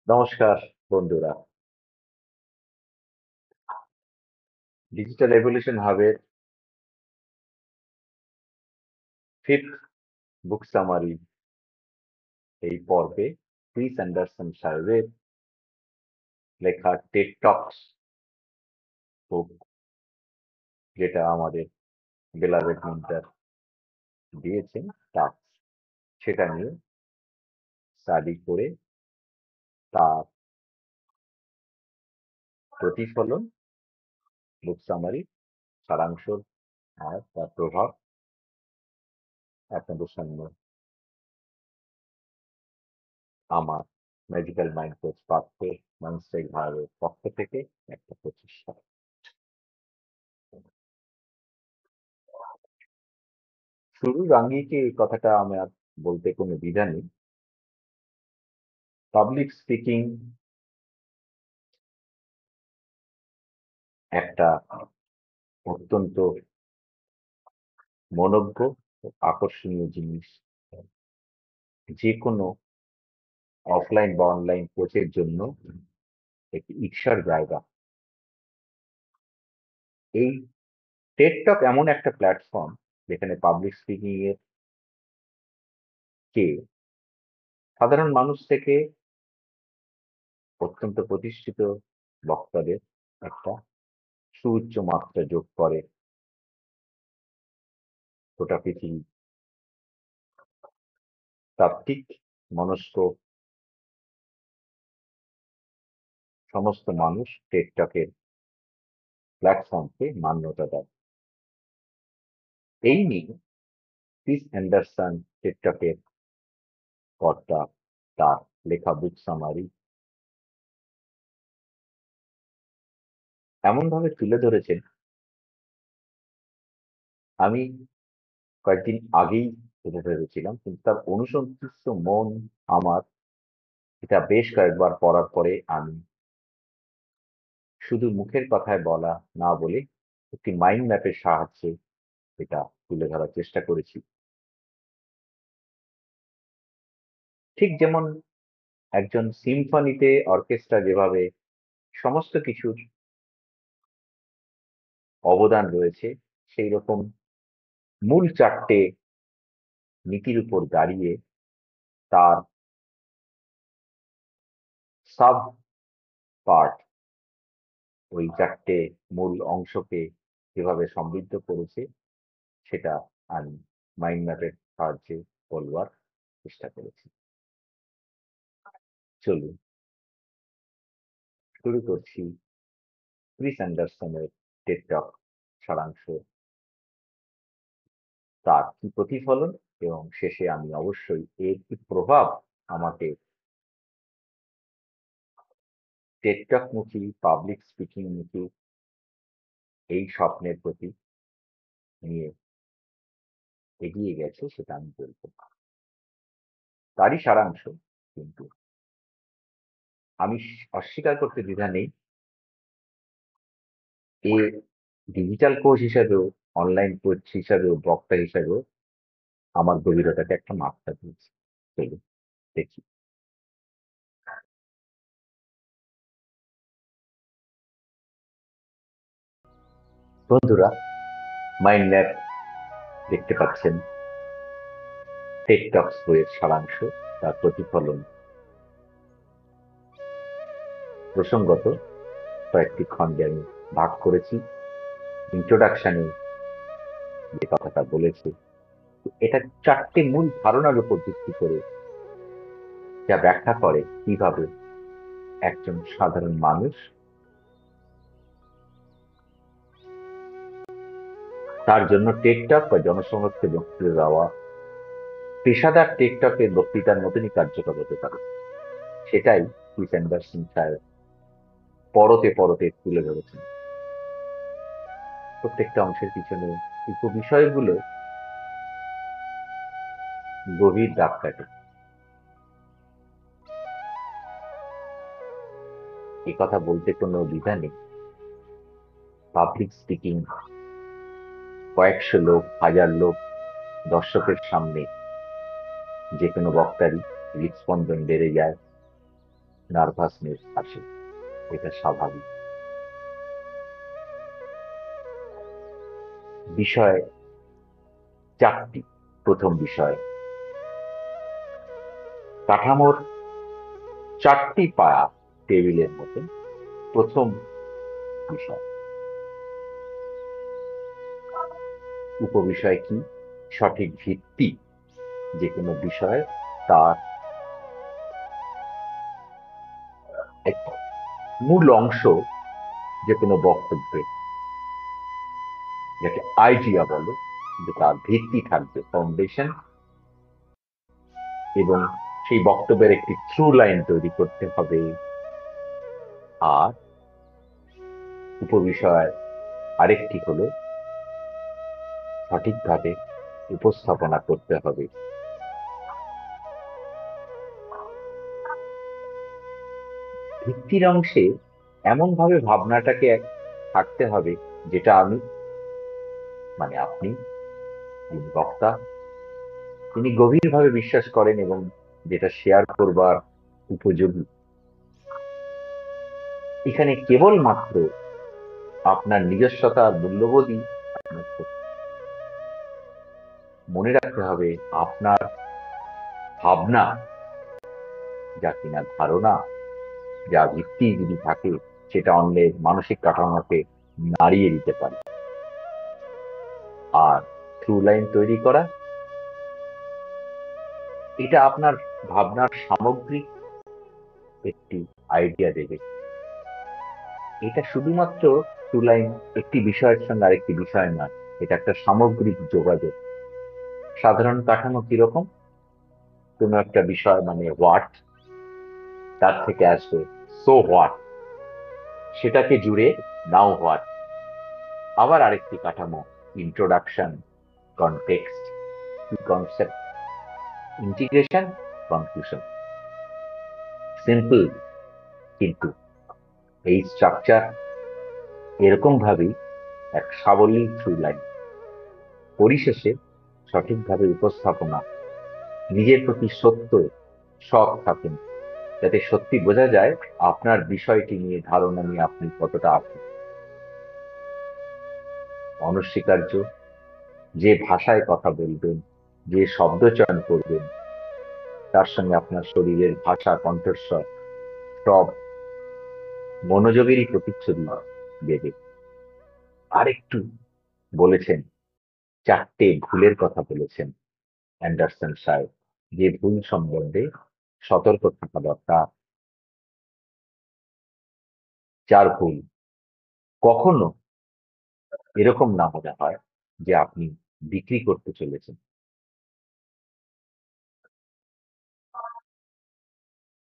নমস্কার বন্ধুরা। Digital evolution হাবের ফিফথ বুক সামারি এই পর্বে ক্রিস অ্যান্ডারসন সাহেবের লেখা টেড টকস বুক, যেটা আমাদের বেলাভেট মিন্টার দিয়েছেন টাস্ক, সেটা নিয়ে স্টাডি করে তার প্রতিফলন, বুক সামারি, সারাংশ আর তার প্রভাব আপনাদের সামনে আমার ম্যাজিক্যাল মাইন্ড কোচ পার্থের মানসিক ভাবের পক্ষ থেকে একটা প্রচেষ্টা। শুরুর আঙ্গিকে এই কথাটা আমার বলতে কোনো দ্বিধা নেই। পাবলিক স্পিকিং একটা অত্যন্ত মনোজ্ঞ ও আকর্ষণীয় জিনিস, যে কোনো অফলাইন বা অনলাইন কোচের জন্য একটি ঈর্ষার জায়গা। এই টেড টক এমন একটা প্ল্যাটফর্ম যেখানে পাবলিক স্পিকিং এর কে সাধারণ মানুষ থেকে অত্যন্ত প্রতিষ্ঠিত বক্তাদের একটা সুউচ্চ মাত্রা যোগ করে গোটা পৃথিবী তাত্ত্বিক মনস্ক সমস্ত মানুষ টেড টকের প্ল্যাটফর্মকে মান্যতা দেয়। এই নিয়ে ক্রিস অ্যান্ডারসন টেড টকের কর্তা তার লেখা বুক সামারি এমন ভাবে তুলে ধরেছেন, আমি কয়েকদিন আগেই এটা ভেবেছিলাম, কিন্তু তার অনুসন্ধিৎসু মন আমার এটা বেশ কয়েকবার পড়ার পরে আমি শুধু মুখের কথায় বলা না বলে একটি মাইন্ড ম্যাপের সাহায্যে এটা তুলে ধরার চেষ্টা করেছি। ঠিক যেমন একজন সিম্ফনিতে অর্কেস্ট্রা যেভাবে সমস্ত কিছুর অবদান রয়েছে, সেই রকম মূল চারটে নীতির উপর দাঁড়িয়ে তার সাব পার্ট, ওই চারটে মূল অংশকে যেভাবে সমৃদ্ধ করেছে সেটা আমি মাইন্ড ম্যাপের সাহায্যে বলবার চেষ্টা করেছি। চলুন শুরু করছি ক্রিস অ্যান্ডারসনের টেড টক সারাংশ, তার কি প্রতিফলন, এবং শেষে আমি অবশ্যই এর কি প্রভাব আমাকে টেড টক মুখী পাবলিক স্পিকিং মুখী এই স্বপ্নের প্রতি নিয়ে এগিয়ে গেছে সেটা আমি বলবো। তারই সারাংশ, কিন্তু আমি অস্বীকার করতে দ্বিধা নেই, এ ডিজিটাল কোচ হিসাবেও, অনলাইন কোচ হিসাবেও, বক্তা হিসাবেও আমার গভীরতাকে একটা মাত্রা দিয়েছে। চলুন দেখি। বন্ধুরা, মাইন্ড ম্যাপ দেখতে পাচ্ছেন, টেড টকস বইয়ের সারাংশ, তার প্রতিফলন প্রসঙ্গত কয়েকটি খণ্ডে আমি ভাগ করেছি। ইন্ট্রোডাকশনে যে কথাটা বলেছি, এটা চারটে মূল ধারণার উপর ভিত্তি করে যা ব্যাখ্যা করে কিভাবে একজন সাধারণ মানুষ তার জন্য টেড টক বা জনসমক্ষে বক্তৃতা দেওয়া পেশাদার টেড টকের বক্তৃতার মতনই কার্যকর হতে পারে। সেটাই ক্রিস অ্যান্ডারসন সাহেব পরতে পরতে তুলে ধরেছেন। প্রত্যেকটা অংশের পিছনে উপবিষয়গুলো গভীর দাগ কাটে। এ কথা বলতে কোনো দ্বিধা নেই, পাবলিক স্পিকিং কয়েকশো লোক, হাজার লোক দর্শকের সামনে যে কোনো বক্তারই হৃদস্পন্দন বেড়ে যায়, নার্ভাসনেস আসে, এটা স্বাভাবিক। বিষয় চারটি। প্রথম বিষয়, কাঠামোর চারটি পায়া টেবিলের মতন। প্রথম বিষয়, উপবিষয় কি? সঠিক ভিত্তি যে কোনো বিষয়, তার এক মূল অংশ যে কোনো বক্তব্যে, যাকে আইডিয়া বলে, যে তার ভিত্তি থাকবে, ফাউন্ডেশন, এবং সেই বক্তব্যের একটি থ্রু লাইন তৈরি করতে হবে। আর উপবিষয় আরেকটি হলো সঠিকভাবে উপস্থাপনা করতে হবে। ভিত্তির অংশে এমন ভাবে ভাবনাটাকে থাকতে হবে, যেটা আমি, মানে আপনি, যিনি বক্তা, তিনি গভীরভাবে বিশ্বাস করেন এবং যেটা শেয়ার করবার উপযোগী। এখানে কেবলমাত্র আপনার নিজস্বতার মূল্যবোধই আপনার। মনে রাখতে হবে, আপনার ভাবনা, যা কিনা ধারণা, যা ভিত্তি যদি থাকে, সেটা অন্যের মানসিক কাঠামোকে নাড়িয়ে দিতে পারে। আর থ্রু লাইন তৈরি করা, এটা আপনার ভাবনার সামগ্রিক একটি আইডিয়া দেবে। এটা শুধুমাত্র থ্রু লাইন একটি বিষয়ের সঙ্গে আরেকটি বিষয় নয়, এটা একটা সামগ্রিক যোগাযোগ। সাধারণ কাঠামো কিরকম? কোনো একটা বিষয় মানে হোয়াট, তার থেকে আসবে সো হোয়াট, সেটাকে জুড়ে নাও হোয়াট। আবার আরেকটি কাঠামো, introduction, context, concept, integration, conclusion. Simple, কিন্তু এই স্ট্রাকচার এরকম ভাবেই এক সাবলীল থ্রু লাইন। পরিশেষে সঠিকভাবে উপস্থাপনা, নিজের প্রতি সত্য সৎ থাকুন, যাতে সত্যি বোঝা যায় আপনার বিষয়টি নিয়ে, ধারণা নিয়ে আপনি কতটা আছেন। অনস্বীকার্য, যে ভাষায় কথা বলবেন, যে শব্দ চয়ন করবেন, তার সঙ্গে আপনার শরীরের ভাষা, কণ্ঠস্বর, সব মনোযোগেরই প্রতিচ্ছবি দেবে। আরেকটু বলেছেন, চারটে ভুলের কথা বলেছেন অ্যান্ডারসন সাহেব, যে ভুল সম্বন্ধে সতর্ক থাকা দরকার। চার ভুল: কখনো এরকম না মনে হয় যে আপনি বিক্রি করতে চলেছেন।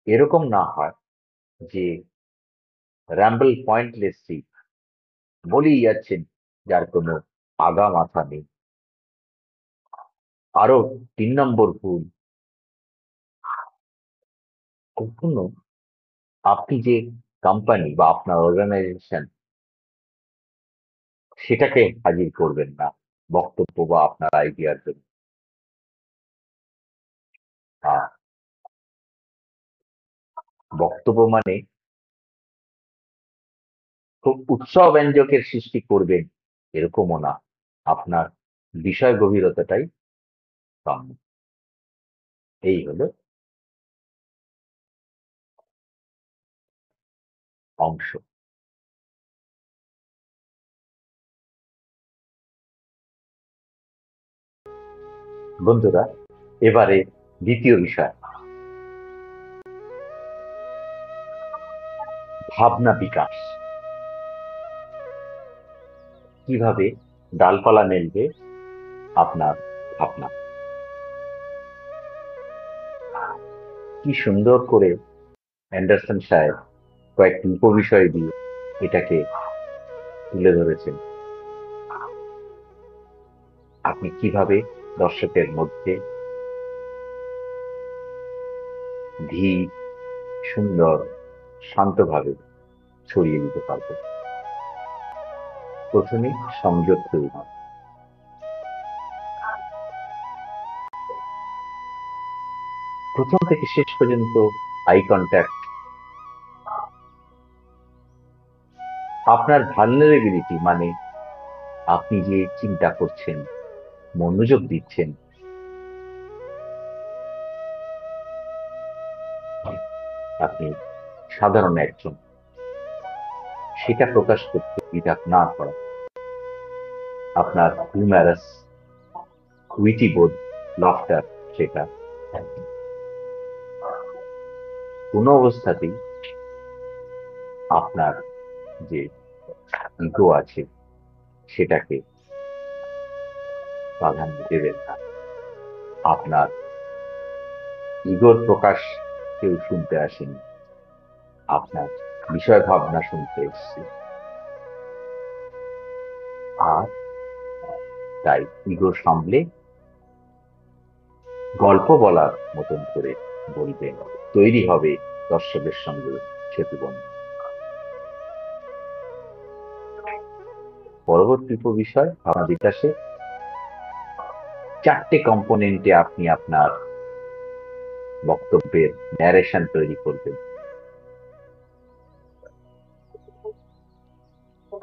এরকম না হয় যে র্যাম্বল পয়েন্টলেসলি বলেই যাচ্ছেন, যার কোনো আগা মাথা নেই। আরো 3 নম্বর ভুল: কখনো আপনি যে কোম্পানি বা আপনার অর্গানাইজেশন, সেটাকে হাজির করবেন না বক্তব্য বা আপনার আইডিয়ার জন্য। আর বক্তব্য মানে খুব উৎসাহ ব্যঞ্জকের সৃষ্টি করবেন এরকমও না, আপনার বিষয় গভীরতাটাই কম। এই হলো অংশ। বন্ধুরা, এবারে দ্বিতীয় বিষয়, ভাবনা বিকাশ। কিভাবে ডালপালা মেলবে আপনার ভাবনা। কি সুন্দর করে অ্যান্ডারসন সাহেব কয়েকটি উপবিষয় দিয়ে এটাকে তুলে ধরেছেন। আপনি কিভাবে দর্শকের মধ্যে ধীর, সুন্দর, শান্তভাবে ছড়িয়ে দিতে পারবেন। প্রথমে সংযোগ তৈরি, প্রথম থেকে শেষ পর্যন্ত আই কন্ট্যাক্ট আপনার ভালনারেবিলিটি মানে আপনি যে চিন্তা করছেন, মনোযোগ দিচ্ছেন, আপনি সাধারণ একজন, সেটা প্রকাশ করতে দ্বিধা না করা, আপনার হিউম্যারাস, উইটি বোধ, লাফটার, সেটা কোনো অবস্থাতেই আপনার যে ইগো আছে সেটাকে প্রাধান্য দেবেন না। আপনার ইগোর প্রকাশ কেউ শুনতে আসেনি, আপনার বিষয় ভাবনা শুনতে এসছে। আর তাই ইগো সামলে গল্প বলার মতন করে বলবেন, তৈরি হবে দর্শকের সঙ্গে সেতুবন্ধন। পরবর্তী উপবিষয় ভাবনা বিকাশে 4টে কম্পোনেন্টে আপনি আপনার বক্তব্যের ন্যারেশন তৈরি করবেন।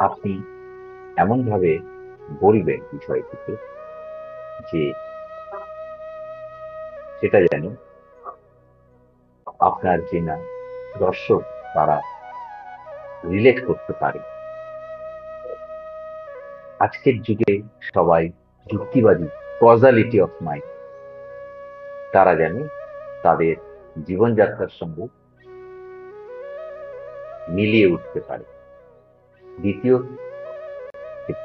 আপনি এমন ভাবে বলবেন বিষয়টিকে যে সেটা জানি আপনার যে না দর্শক তারা রিলেট করতে পারে। আজকের যুগে সবাই যুক্তিবাদী, কজালিটি অফ মাইন্ড, তারা জানে তাদের জীবনযাত্রার সঙ্গে মিলিয়ে উঠতে পারে। দ্বিতীয়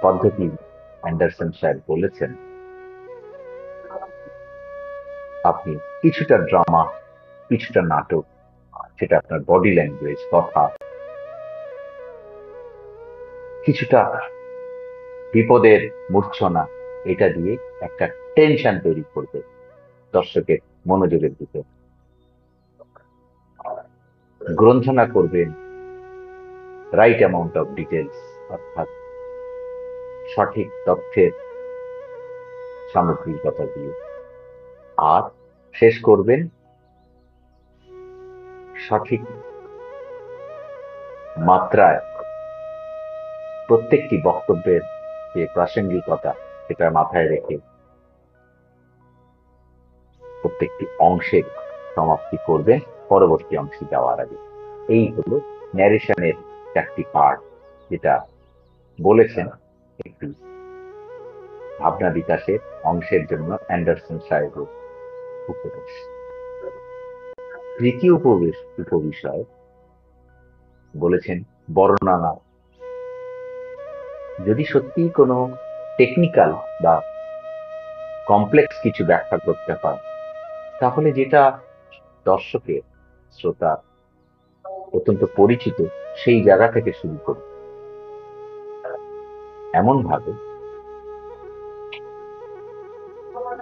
পদ্ধতি অ্যান্ডারসন সাহেব বলেছেন, আপনি কিছুটা ড্রামা, কিছুটা নাটক, সেটা আপনার বডি ল্যাঙ্গুয়েজ, কথা, কিছুটা বিপদের মূর্ছনা, এটা দিয়ে একটা টেনশন তৈরি করবে দর্শকের মনোযোগের দিকে। গ্রন্থনা করবেন রাইট অ্যামাউন্ট অফ ডিটেলস, অর্থাৎ সঠিক তথ্যের সামগ্রিকতা দিয়ে। আর শেষ করবেন সঠিক মাত্রায় প্রত্যেকটি বক্তব্যের যে প্রাসঙ্গিকতা সেটা মাথায় রেখে প্রত্যেকটি অংশের সমাপ্তি করবেন পরবর্তী অংশে যাওয়ার আগে। এই হলো ন্যারেশনের 4টি পার্ট, যেটা বলেছেন একটি ভাবনা বিকাশের অংশের জন্য অ্যান্ডারসন সাহেবের উপদেশ। তৃতীয় উপবিষয় বলেছেন বর্ণনা। যদি সত্যি কোনো টেকনিক্যাল বা কমপ্লেক্স কিছু ব্যাখ্যা করতে হয়, তাহলে যেটা দর্শকের, শ্রোতা অত্যন্ত পরিচিত, সেই জায়গা থেকে শুরু করুন, এমন ভাবে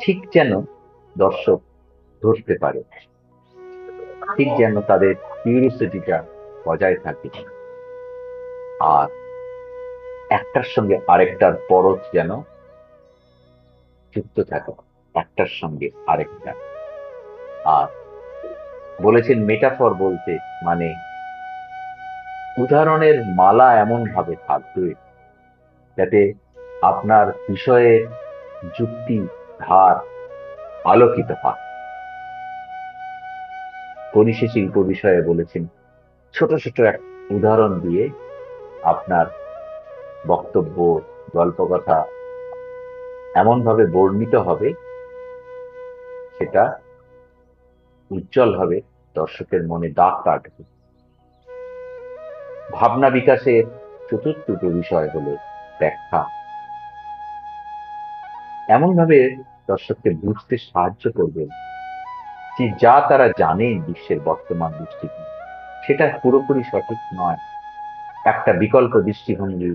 ঠিক যেন দর্শক ধরতে পারে, ঠিক যেন তাদের কিউরিওসিটিটা বজায় থাকে, আর একটার সঙ্গে আরেকটার পরশ যেন যুক্ত থাকে, একটার সঙ্গে আরেকটা। আর বলেছেন মেটাফর বলতে মানে উদাহরণের মালা এমন ভাবে থাকবে যাতে আপনার বিষয়ের যুক্তি ধার আলোকিত হয়। পরিশেষে উপবিষয়ে বলেছেন ছোট ছোট এক উদাহরণ দিয়ে আপনার বক্তব্য, গল্পকথা এমন ভাবে বর্ণিত হবে সেটা উজ্জ্বল হবে, দর্শকের মনে দাগ কাটবে। ভাবনা বিকাশের 4র্থ উপবিষয় হলো ব্যাখ্যা। এমন ভাবে দর্শককে বুঝতে সাহায্য করবে যে যা তারা জানেন বিশ্বের বর্তমান দৃষ্টিকোণ সেটা পুরোপুরি সঠিক নয়। একটা বিকল্প দৃষ্টিভঙ্গি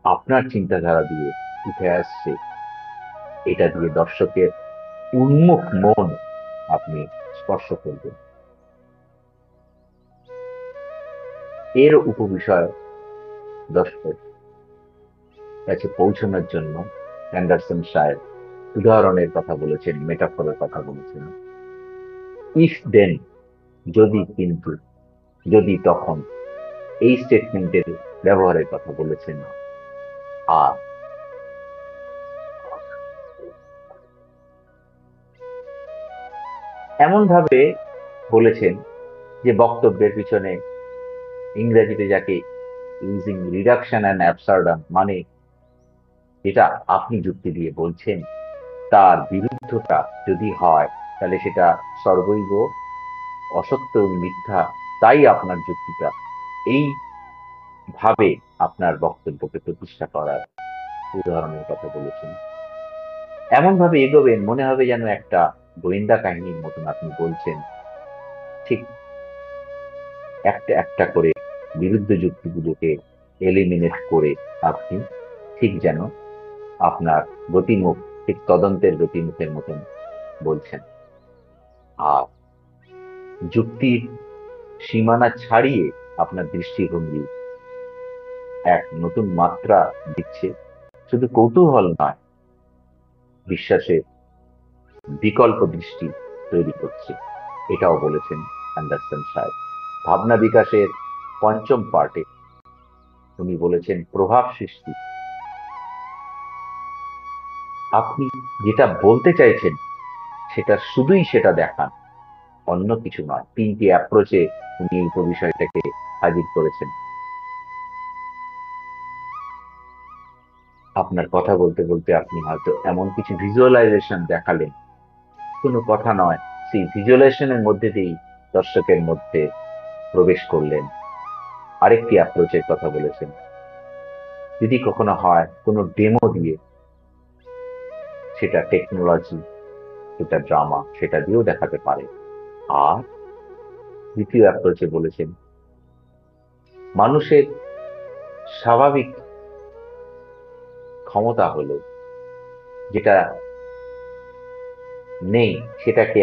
আপনার চিন্তাধারা দিয়ে উঠে আসছে, এটা দিয়ে দর্শকের উন্মুখ মন আপনি স্পর্শ করবেন। এর উপবিষয় দর্শক কাছে পৌঁছানোর জন্য অ্যান্ডারসন সাহেব উদাহরণের কথা বলেছেন, মেটাফরের কথা বলেছেন। ইফ দেন, যদি, কিন্তু, যদি, তখন, এই স্টেটমেন্টের ব্যবহারের কথা বলেছেন। আর এমন ভাবে বলেছেন যে বক্তব্যের পিছনে ইংরেজিতে যাকে ইউজিং রিডাকশন অ্যান্ড অ্যাবসার্ডাম, মানে যেটা আপনি যুক্তি দিয়ে বলছেন তার বিরুদ্ধটা যদি হয় তাহলে সেটা সর্বৈব অসত্য এবং মিথ্যা। তাই আপনার যুক্তিটা এই ভাবে আপনার বক্তব্যকে প্রতিষ্ঠা করার উদাহরণের কথা বলেছেন। এমন ভাবে এগোবেন মনে হবে যেন একটা গোয়েন্দা কাহিনীর মতন আপনি বলছেন। ঠিক একটা একটা করে বিরুদ্ধ যুক্তিগুলোকে এলিমিনেট করে আপনি ঠিক যেন আপনার গতিমুখ ঠিক তদন্তের গতিমুখের মতন বলছেন। আর যুক্তির সীমানা ছাড়িয়ে আপনার দৃষ্টিভঙ্গি এক নতুন মাত্রা দিচ্ছে। শুধু কৌতূহল নয়, বিশ্বাসের বিকল্প দৃষ্টি তৈরি করছে, এটাও বলেছেন অ্যান্ডারসন সাহেব। ভাবনা বিকাশের পঞ্চম পার্টে উনি বলেছেন প্রভাব সৃষ্টি। আপনি যেটা বলতে চাইছেন সেটা শুধুই সেটা দেখান, অন্য কিছু নয়। তিনটি অ্যাপ্রোচে উনি এই বিষয়টাকে হাজির করেছেন। আপনার কথা বলতে বলতে আপনি হয়তো এমন কিছু ভিজুয়ালাইজেশন দেখালেন, কোনো কথা নয়, সেই ভিজুয়ালাইজেশনের মধ্যে দিয়েই দর্শকের মধ্যে প্রবেশ করলেন। আরেকটি অ্যাপ্রোচের কথা বলেছেন, যদি কখনো হয় কোনো ডেমো দিয়ে, সেটা টেকনোলজি, সেটা ড্রামা, সেটা দিয়েও দেখাতে পারে। আর দ্বিতীয় অ্যাপ্রোচে বলেছেন মানুষের স্বাভাবিক ক্ষমতা হলো যেটা নেই সেটাকে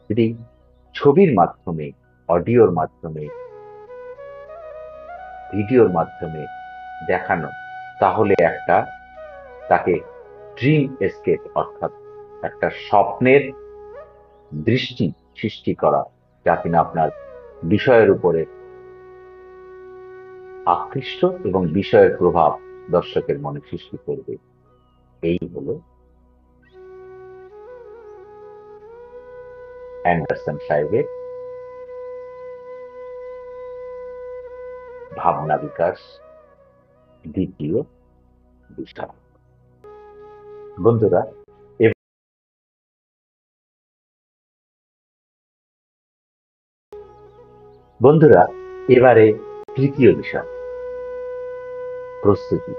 যদি ছবির মাধ্যমে, অডিওর মাধ্যমে, ভিডিওর মাধ্যমে দেখানো, তাহলে একটা তাকে ড্রিম এস্কেপ, অর্থাৎ একটা স্বপ্নের দৃষ্টি সৃষ্টি করা, যা কিনা আপনার বিষয়ের উপরে আকৃষ্ট এবং বিষয়ের প্রভাব দর্শকের মনে সৃষ্টি করবে। এই হলো অ্যান্ডারসন সাহেবের ভাবনা বিকাশ দ্বিতীয় বিষয়। বন্ধুরা, বন্ধুরা এবারে তৃতীয় বিষয়, প্রস্তুতি।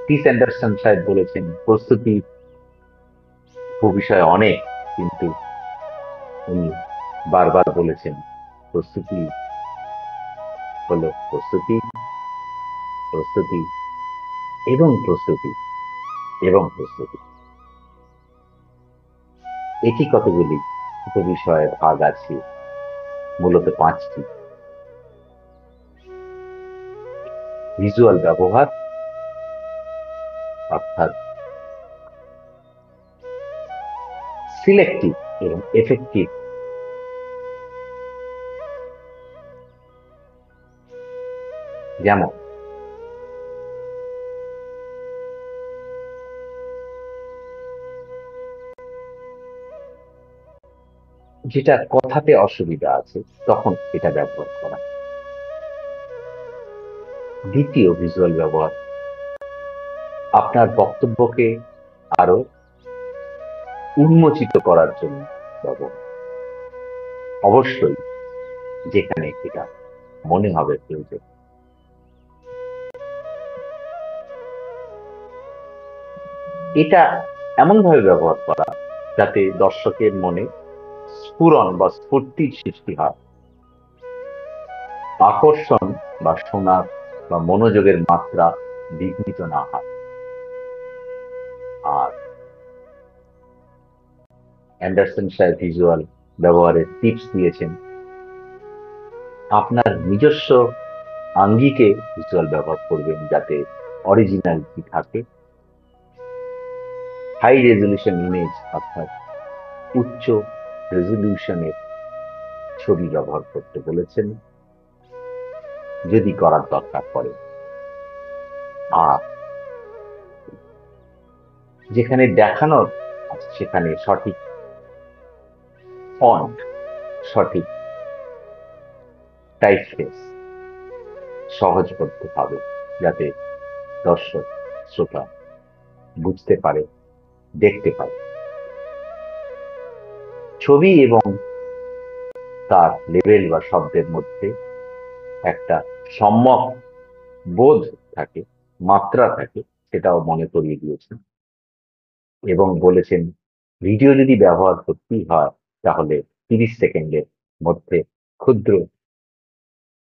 টি স্যান্ডারসন সাহেব বলেছেন প্রস্তুতি বিষয় অনেক, কিন্তু উনি বারবার বলেছেন প্রস্তুতি হলো প্রস্তুতি, প্রস্তুতি এবং প্রস্তুতি এবং প্রস্তুতি। একই কতগুলি উপবিষয়ে ভাগ আছে, মূলত পাঁচটি। ভিজুয়াল ব্যবহার, অর্থাৎ সিলেক্টিভ এবং এফেক্টিভ। যেমন যেটা কথাতে অসুবিধা আছে তখন এটা ব্যবহার করা। দ্বিতীয় ভিজুয়াল ব্যবহার, আপনার বক্তব্যকে আরো উন্মোচিত করার জন্য ব্যবহার, অবশ্যই যেখানে এটা মনে হবে প্রয়োজন। এটা এমন ভাবে ব্যবহার করা যাতে দর্শকের মনে স্ফুরণ বা স্ফূর্তির সৃষ্টি হয়, আকর্ষণ বা শোনার বা মনোযোগের মাত্রা বিঘ্নিত না হয়। আর অ্যান্ডারসন সাহেব ভিজুয়াল ব্যবহারের টিপস দিয়েছেন, আপনার নিজস্ব আঙ্গিকে ভিজুয়াল ব্যবহার করবেন যাতে অরিজিনালিটি থাকে। হাই রেজলিউশন ইমেজ, অর্থাৎ উচ্চ রেজলিউশনের ছবি ব্যবহার করতে বলেছেন। যদি করার দরকার পড়ে। আর যেখানে দেখানোর সেখানে সঠিক ফন্ট, সঠিক টাইপফেস, সহজবোধ্য ভাবে, যাতে দর্শক শ্রোতা বুঝতে পারে, দেখতে পারে। ছবি এবং তার লেভেল বা শব্দের মধ্যে একটা সম্যক বোধ থাকে, মাত্রা থাকে, সেটাও মনে করিয়ে দিয়েছেন এবং বলেছেন ভিডিও যদি ব্যবহার করতেই হয় তাহলে 30 সেকেন্ডের মধ্যে ক্ষুদ্র,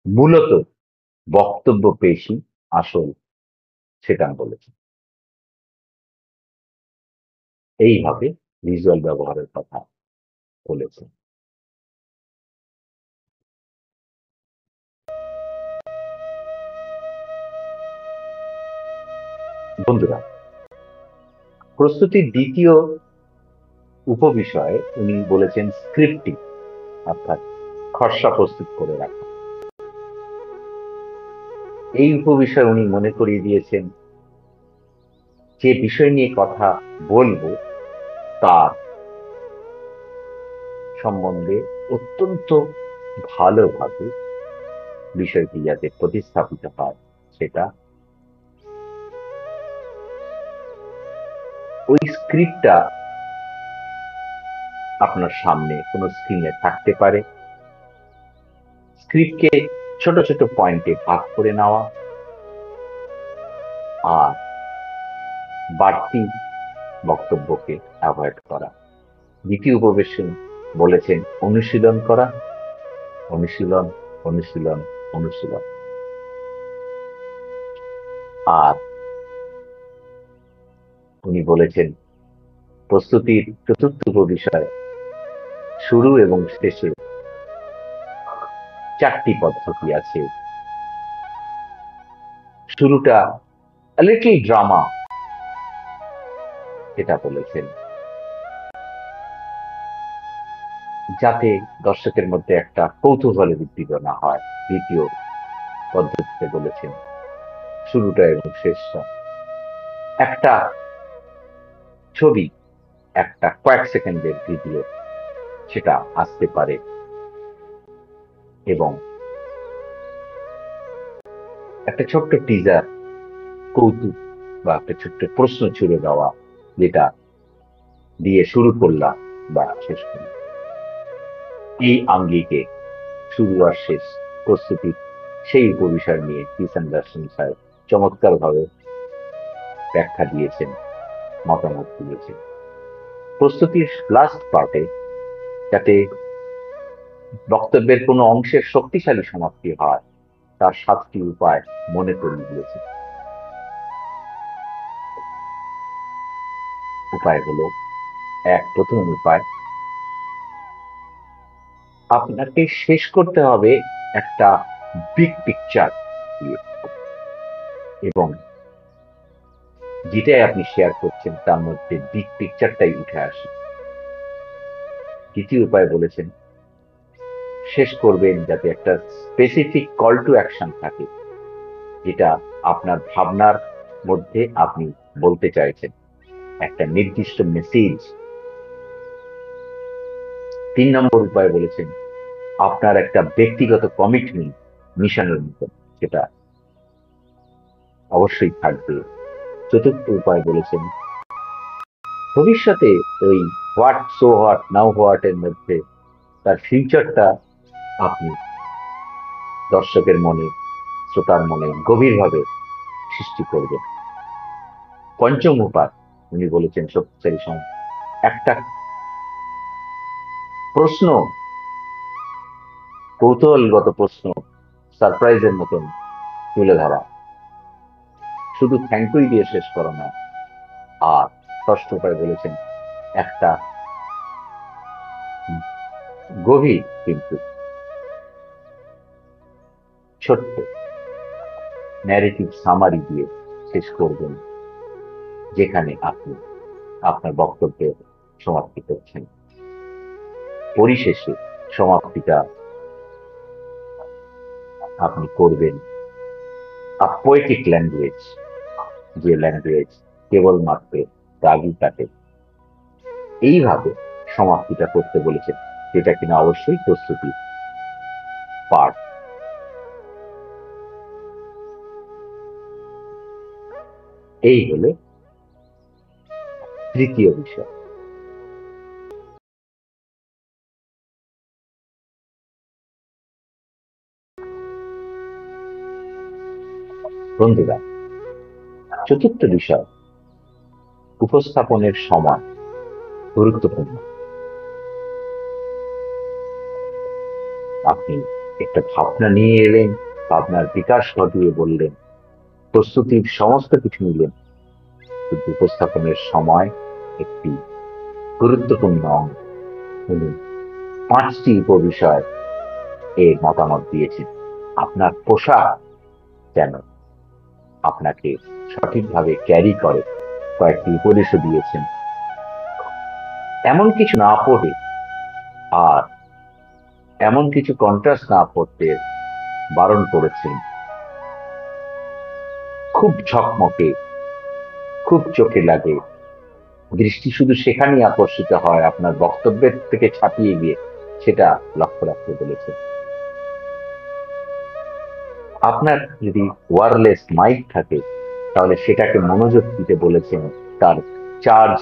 মূলত বক্তব্য পেশি আসল, সেটা বলেছেন। এইভাবে ভিজুয়াল ব্যবহারের কথা বলেছেন। বন্ধুরা, প্রস্তুতির দ্বিতীয় উপবিষয়ে উনি বলেছেন স্ক্রিপ্টিং, অর্থাৎ খসড়া প্রস্তুত করে রাখা। এই উপবিষয়ে উনি মনে করিয়ে দিয়েছেন যে বিষয় নিয়ে কথা বলবো তার সম্বন্ধে অত্যন্ত ভালোভাবে বিষয়টি যাতে প্রতিস্থাপিত হয়, সেটা ওই স্ক্রিপ্টটা আপনার সামনে কোনো স্ক্রিনে থাকতে পারে। স্ক্রিপ্টকে ছোট ছোট পয়েন্টে ভাগ করে নেওয়া আর বাড়তি বক্তব্যকে অ্যাভয়েড করা। দ্বিতীয় উপবেশন বলেছেন অনুশীলন করা, অনুশীলন, অনুশীলন, অনুশীলন। আর উনি বলেছেন প্রস্তুতির চতুর্থ উপবিষয় শুরু এবং শেষে 4টি পদ্ধতি আছে। শুরুটা লিটল ড্রামা, এটা বলেছেন, যাতে দর্শকের মধ্যে একটা কৌতূহলের উদ্দীপনা হয়। দ্বিতীয় পদ্ধতিতে বলেছেন শুরুটা এবং শেষটা একটা ছবি, একটা কয়েক সেকেন্ডের ভিডিও, সেটা আসতে পারে এবং একটা ছোট্ট টিজার, কৌতুক বা একটা ছোট্ট প্রশ্ন ছুড়ে দেওয়া, যেটা দিয়ে শুরু করলাম বা শেষ করলাম। এই আঙ্গিকে শুরু আর শেষ প্রস্তুতি সেই উপবিষয় নিয়ে কিস অ্যান্ডারসন স্যার চমৎকার ভাবে ব্যাখ্যা দিয়েছেন, মতামত দিয়েছেন। প্রস্তুতির লাস্ট পার্টে যাতে বক্তব্যের কোনো অংশের শক্তিশালী সমাপ্তি হয় তার 7টি উপায় মনে করিয়ে দিয়েছে। উপায় হলো, প্রথম উপায়, আপনাকে শেষ করতে হবে একটা বিগ পিকচার দিয়ে, এবং যেটাই আপনি শেয়ার করছেন তার মধ্যে বিগ পিকচারটাই উঠে আসে। দ্বিতীয় উপায় বলেছেন শেষ করবেন যাতে একটা স্পেসিফিক কল টু অ্যাকশন থাকে, যেটা আপনার ভাবনার মধ্যে আপনি বলতে চাইছেন, একটা নির্দিষ্ট মেসেজ। 3 নম্বর উপায় বলেছেন আপনার একটা ব্যক্তিগত কমিটমেন্ট মিশনের মতো, সেটা অবশ্যই থাকবে। চতুর্থ উপায় বলেছেন ভবিষ্যতে ওই what so what now what এর মধ্যে তার ফিউচারটা আপনি দর্শকের মনে, শ্রোতার মনে গভীরভাবে সৃষ্টি করবেন। পঞ্চম উপায় উনি বলেছেন শক্তিশালী সময়, একটা প্রশ্ন, কৌতূহলগত প্রশ্ন সারপ্রাইজের মতন তুলে ধরা, শুধু থ্যাংক ইউ দিয়ে শেষ করা না। আর ষষ্ঠ উপায় বলেছেন একটা গভীর কিন্তু ছোট্ট ন্যারেটিভ সামারি দিয়ে শেষ করবেন, যেখানে আপনি আপনার বক্তব্যের সমাপ্তি করছেন। পরিশেষে সমাপ্তিটা আপনি করবেন পোয়েটিক ল্যাঙ্গুয়েজ, যে ল্যাঙ্গুয়েজ কেবলমাত্র দাগই কাটে, এইভাবে সমাপ্তিটা করতে বলেছেন, যেটা কিনা অবশ্যই প্রস্তুতি পার্ট। এই হলো তৃতীয় বিষয়। বন্ধুরা, চতুর্থ বিষয়, উপস্থাপনের সময় গুরুত্বপূর্ণ। আপনি একটা ভাবনা নিয়ে এলেন, ভাবনার বিকাশ ঘটিয়ে বললেন, প্রস্তুতির সমস্ত কিছু নিলেন, কিন্তু উপস্থাপনের সময় একটি গুরুত্বপূর্ণ অঙ্গ। উনি 5টি উপবিষয় এর মতামত দিয়েছেন। আপনার পোশাক যেন আপনাকে সঠিকভাবে ক্যারি করে, কয়েকটি উপদেশও দিয়েছেন। এমন কিছু না পড়ে আর এমন কিছু কন্ট্রাস্ট না পড়তে বারণ করেছেন। খুব ঝকমকে, খুব চোখে লাগে, দৃষ্টি শুধু সেখানেই আকর্ষিত হয়, আপনার বক্তব্যের থেকে ছাপিয়ে গিয়ে সেটা লক্ষ্য রাখতে বলেছেন। আপনার যদি ওয়্যারলেস মাইক থাকে, তাহলে সেটাকে মনোযোগ দিতে বলেছেন। তার চার্জ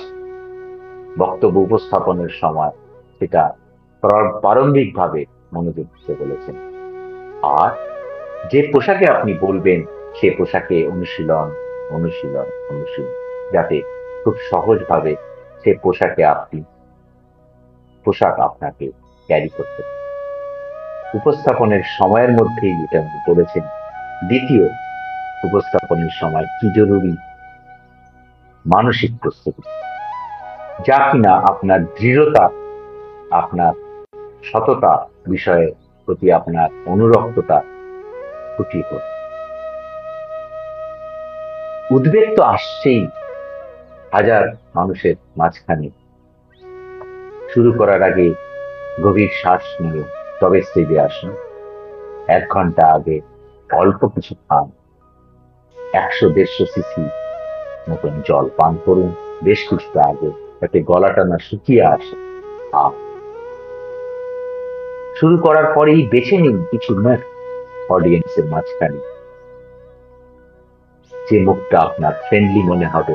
বক্তব্য উপস্থাপনের সময় সেটা প্রারম্ভিকভাবে মনোযোগ দিতে বলেছেন। আর যে পোশাকে আপনি বলবেন, সে পোশাকে অনুশীলন, অনুশীলন, অনুশীলন, যাতে খুব সহজভাবে সে পোশাক আপনাকে ক্যারি করতে পারে। উপস্থাপনের সময়ের মধ্যেই এটা উনি বলেছেন। দ্বিতীয়, উপস্থাপনের সময় কি জরুরি? মানসিক প্রস্তুতি, যা কিনা আপনার দৃঢ়তা, আপনার সততা বিষয়ের প্রতি আপনার অনুরক্ততা ফুটিয়ে তোলে। উদ্বেগ তো আসছেই, হাজার মানুষের মাঝখানে। শুরু করার আগে গভীর শ্বাস নিয়ে তবে স্টেজে আসুন। 1 ঘন্টা আগে অল্প কিছু খান, 100-150 সিসি মতন জল পান করুন বেশ কিছুটা আগে, যাতে গলাটা না শুকিয়ে আসে। আর শুরু করার পরেই বেছে নিন কিছু মুখ অডিয়েন্সের মাঝখানে, যে মুখটা আপনার ফ্রেন্ডলি মনে হবে,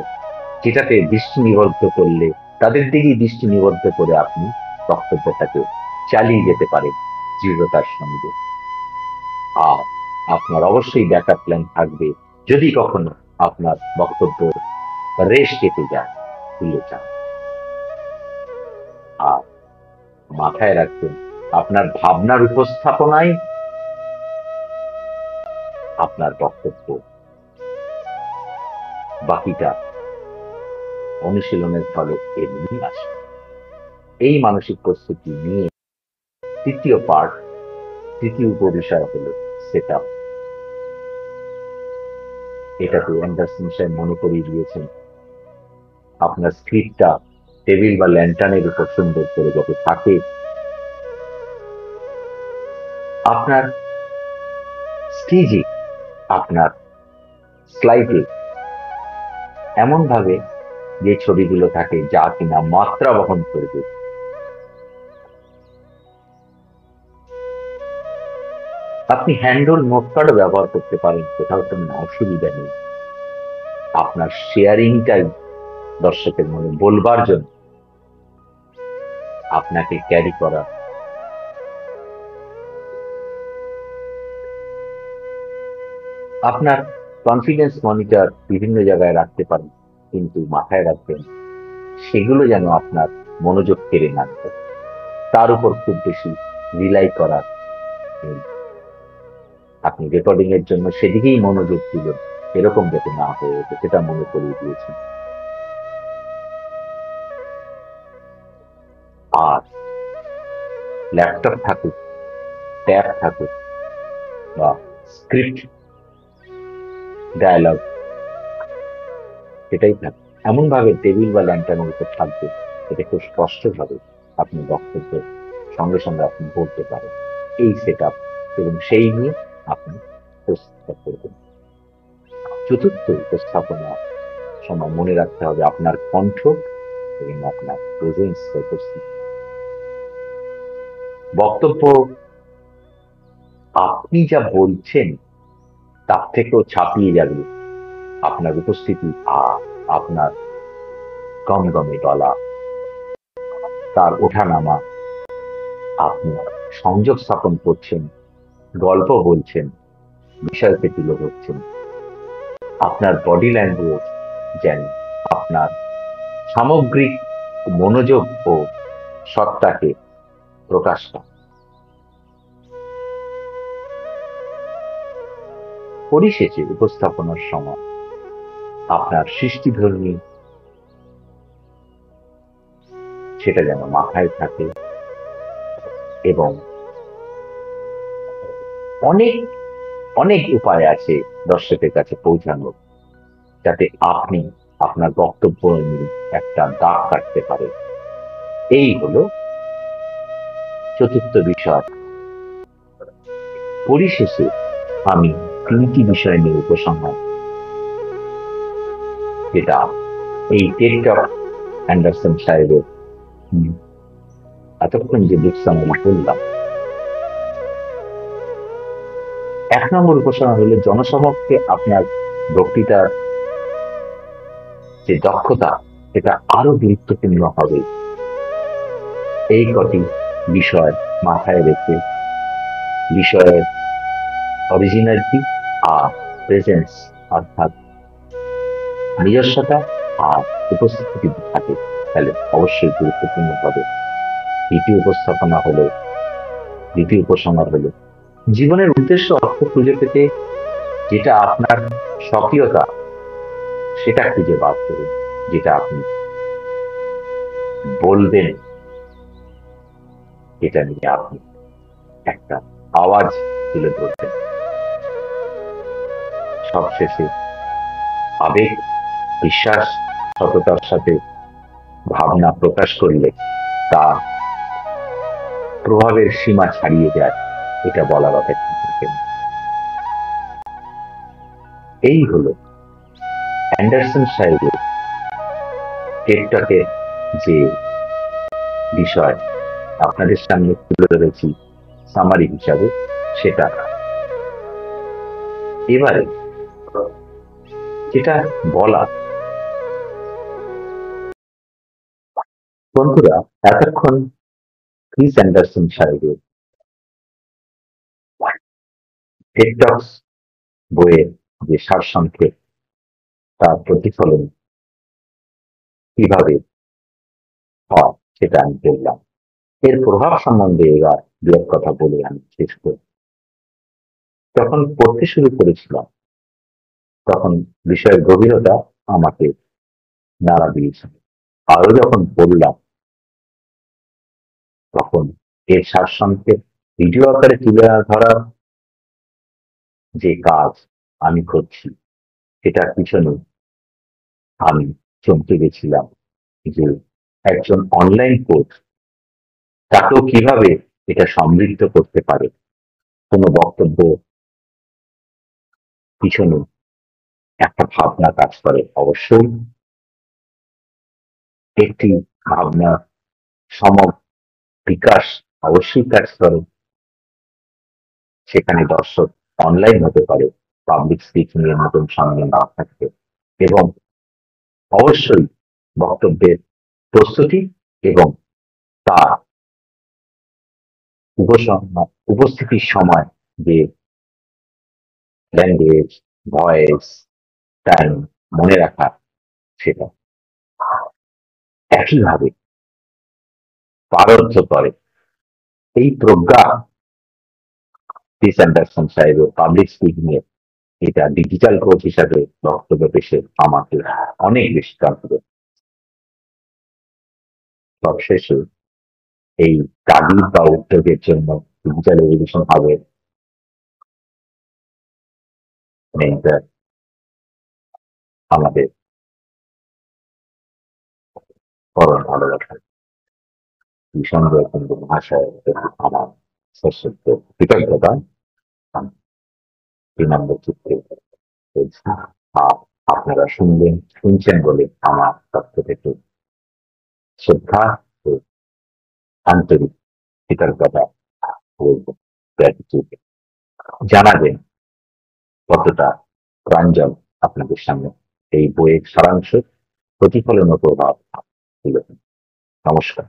যেটাতে দৃষ্টি নিবদ্ধ করলে তাদের দিকেই দৃষ্টি নিবদ্ধ করে আপনি বক্তব্যটাকে চালিয়ে যেতে পারেন দৃঢ়তার সঙ্গে। আর আপনার অবশ্যই ব্যাকআপ প্ল্যান থাকবে, যদি কখনো আপনার বক্তব্য রেশ কেটে যায়, ভুলে যান। আর মাথায় রাখবেন, আপনার ভাবনার উপস্থাপনায় আপনার বক্তব্য, বাকিটা অনুশীলনের ফলে এমনি আসে। এই মানসিক প্রস্তুতি নিয়ে তৃতীয় উপবিষয় হল সেট আপ। এটাকে অ্যান্ডারসন সাহেব মনে করিয়ে দিয়েছেন, আপনার স্ক্রিপ্টটা টেবিল বা ল্যান্টার্নের উপর সুন্দর করে যত থাকে, আপনার স্টেজে, আপনার স্লাইডে এমন ভাবে যে ছবিগুলো থাকে যা কিনা মাত্রা বহন করবে। আপনি হ্যান্ডল নোটপ্যাডও ব্যবহার করতে পারেন, কোথাও কোনো অসুবিধা নেই। আপনার শেয়ারিংটাই দর্শকের মনে বলবার জন্য আপনাকে ক্যারি করা। আপনার কনফিডেন্স মনিটর বিভিন্ন জায়গায় রাখতে পারেন, কিন্তু মাথায় রাখবেন সেগুলো যেন আপনার মনোযোগ কেড়ে না নিতে, তার উপর খুব বেশি রিলাই করার নেই। আপনি রেকর্ডিং এর জন্য সেদিকেই মনোযোগ দিলেন, এরকম যাতে না হয়ে ওঠে সেটা মনে করিয়ে দিয়েছেন। আর ল্যাপটপ থাকুক, ট্যাব থাকুক বা স্ক্রিপ্ট ডায়ালগ, সেটাই থাকুক, এমন ভাবে টেবিল বা ল্যান্টার্নের উপর থাকবে এটা খুব স্পষ্টভাবে আপনি বক্তব্য সঙ্গে সঙ্গে আপনি বলতে পারেন। এই সেট আপ এবং সেই নিয়ে আপনি প্রস্তুত করবেন। চতুর্থ উপস্থাপনা সময় মনে রাখতে হবে আপনার কণ্ঠ এবং আপনার প্রেজেন্স উপস্থিতি। বক্তব্য আপনি যা বলছেন তার থেকেও ছাপিয়ে যাবে আপনার উপস্থিতি আর আপনার গমগমে গলা, তার ওঠানামা। আপনি সংযোগ স্থাপন করছেন, গল্প বলছেন, বিষয়কে তুলে ধরছেন। আপনার বডি ল্যাঙ্গুয়েজ যেন আপনার সামগ্রিক মনোযোগ ও সত্তাকে প্রকাশ পায়। পরিশেষে উপস্থাপনার সময় আপনার সৃষ্টিধর্মী সেটা যেন মাথায় থাকে এবং অনেক অনেক উপায় আছে দর্শকের কাছে পৌঁছানোর, যাতে আপনি আপনার বক্তব্য নিয়ে একটা দাগ কাটতে পারেন। এই হলো চতুর্থ বিষয়। পরিশেষে আমি তিনটি বিষয় নিয়ে উপসংহার, যেটা এই টেড টক অ্যান্ডারসন সাহেবের এতক্ষণ যে বুকস আমি বললাম। এক নম্বর উপসংহার হলো জনসমক্ষে আপনার বক্তৃতার যে দক্ষতা সেটা আরো গুরুত্বপূর্ণ হবে। এই কটি বিষয় মাথায় রেখে বিষয়ের অরিজিনালিটি আর প্রেজেন্স অর্থাৎ নিজস্বতা আর উপস্থিতি যদি থাকে তাহলে অবশ্যই গুরুত্বপূর্ণ হবে। দ্বিতীয় উপসংহার হলো জীবনের উদ্দেশ্য অর্থ খুঁজে পেতে যেটা আপনার স্বকীয়তা সেটা খুঁজে বার করুন, যেটা আপনি বলবেন, এটা নিয়ে আপনি একটা আওয়াজ তুলে ধরবেন। সবশেষে আবেগ, বিশ্বাস, সততার সাথে ভাবনা প্রকাশ করলে তা প্রভাবের সীমা ছাড়িয়ে যায়, এটা বলার অপেক্ষা থাকেন। এই হলো অ্যান্ডারসন সাহেবের টেড টকের যে বিষয় আপনাদের সামনে তুলে ধরেছি সামারি হিসাবে, সেটা। এবারে যেটা বলা, বন্ধুরা এতক্ষণ ক্রিস অ্যান্ডারসন সাহেবের টেড টকস বইয়ের যে সারসংক্ষেপ, তার প্রতিফলন কিভাবে হয় সেটা আমি বললাম। এর প্রভাব সম্বন্ধে এবার দু এক কথা বলে আমি শেষ করি। যখন পড়তে শুরু করেছিলাম তখন বিষয়ের গভীরতা আমাকে নাড়া দিয়েছিল। আরো যখন পড়লাম তখন এর সারসংক্ষেপ ভিডিও আকারে তুলে ধরার যে কাজ আমি করছি সেটার পিছনে আমি চমকে গেছিলাম যে একজন অনলাইন কোচ তাকেও কিভাবে এটা সমৃদ্ধ করতে পারে। কোনো বক্তব্য পিছনে একটা ভাবনা কাজ করে, অবশ্যই একটি ভাবনা সম বিকাশ অবশ্যই কাজ করে। সেখানে দর্শক অনলাইন হতে পারে, পাবলিক স্পিকিং এর মতন সামনে না থাকতে, এবং অবশ্যই বক্তব্যের প্রস্তুতি এবং তার উপস্থিতির সময় যে ল্যাঙ্গুয়েজ, ভয়েস, টাইম মনে রাখা, সেটা একইভাবে পারর্য করে। এই প্রজ্ঞা ক্রিস অ্যান্ডারসন সাহেবের পাবলিক স্পিকিং এর এটা ডিজিটাল কোচ হিসাবে বক্তব্য পেশে আমাকে অনেক বেশি কনফিডেন্স। সবশেষে এই তাগিদ বা উদ্যোগের জন্য ডিজিটাল এডুকেশন হবে মেন্টর আমাদের পরম ভালোবাসা নিঃসন্দেহে কিন্তু ভাষায় আমার সশ্রদ্ধ কৃতজ্ঞতা আমি বিনম্র চিত্তে বলছি। আর আপনারা শুনছেন বলে আমার পক্ষ থেকে শ্রদ্ধা ও আন্তরিক কৃতজ্ঞতা বলব, গ্র্যাটিটিউড জানাবেন কতটা প্রাঞ্জল আপনাদের সামনে এই বইয়ের সারাংশ প্রতিফলন ও প্রভাব তুলে ধরে। নমস্কার।